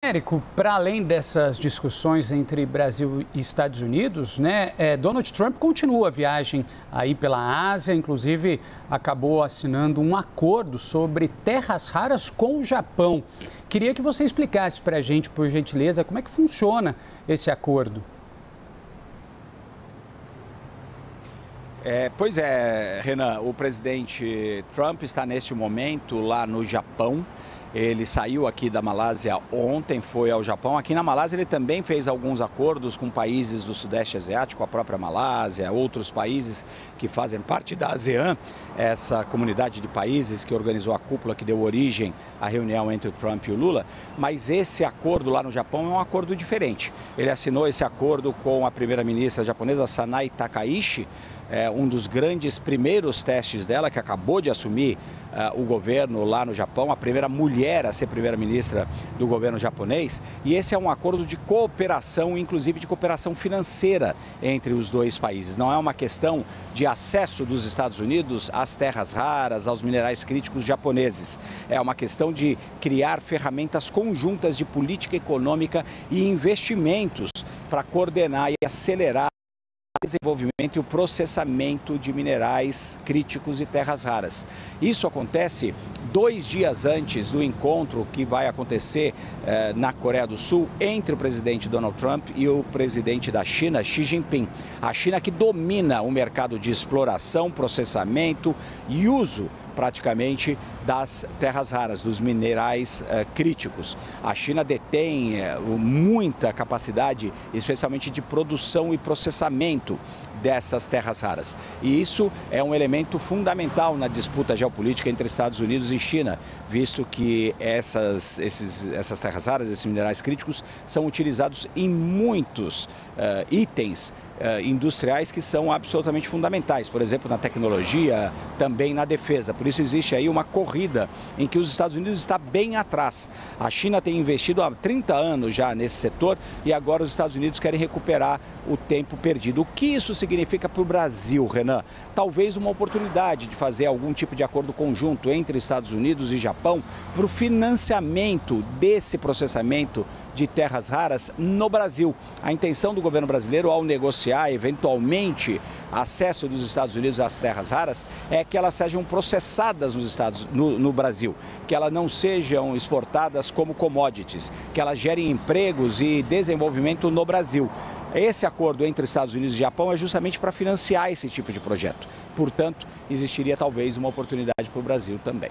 Érico, para além dessas discussões entre Brasil e Estados Unidos, Donald Trump continua a viagem aí pela Ásia, inclusive acabou assinando um acordo sobre terras raras com o Japão. Queria que você explicasse para a gente, por gentileza, como é que funciona esse acordo. Pois é, Renan, o presidente Trump está neste momento lá no Japão. Ele saiu aqui da Malásia ontem, foi ao Japão. Aqui na Malásia ele também fez alguns acordos com países do Sudeste Asiático, a própria Malásia, outros países que fazem parte da ASEAN, essa comunidade de países que organizou a cúpula que deu origem à reunião entre o Trump e o Lula. Mas esse acordo lá no Japão é um acordo diferente. Ele assinou esse acordo com a primeira-ministra japonesa, Sanai Takaichi, um dos grandes primeiros testes dela, que acabou de assumir o governo lá no Japão, a primeira mulher a ser primeira-ministra do governo japonês. E esse é um acordo de cooperação, inclusive de cooperação financeira entre os dois países. Não é uma questão de acesso dos Estados Unidos às terras raras, aos minerais críticos japoneses. É uma questão de criar ferramentas conjuntas de política econômica e investimentos para coordenar e acelerar o desenvolvimento e o processamento de minerais críticos e terras raras. Isso acontece 2 dias antes do encontro que vai acontecer na Coreia do Sul entre o presidente Donald Trump e o presidente da China, Xi Jinping. A China que domina o mercado de exploração, processamento e uso praticamente das terras raras, dos minerais críticos. A China detém muita capacidade, especialmente de produção e processamento dessas terras raras. E isso é um elemento fundamental na disputa geopolítica entre Estados Unidos e China, visto que essas terras raras, esses minerais críticos, são utilizados em muitos itens industriais que são absolutamente fundamentais, por exemplo, na tecnologia, também na defesa. Por isso existe aí uma corrida em que os Estados Unidos está bem atrás. A China tem investido há 30 anos já nesse setor e agora os Estados Unidos querem recuperar o tempo perdido. O que isso significa para o Brasil, Renan? Talvez uma oportunidade de fazer algum tipo de acordo conjunto entre Estados Unidos e Japão para o financiamento desse processamento de terras raras no Brasil. A intenção do governo brasileiro ao negociar eventualmente acesso dos Estados Unidos às terras raras é que elas sejam processadas no Brasil, que elas não sejam exportadas como commodities, que elas gerem empregos e desenvolvimento no Brasil. Esse acordo entre Estados Unidos e Japão é justamente para financiar esse tipo de projeto. Portanto, existiria talvez uma oportunidade para o Brasil também.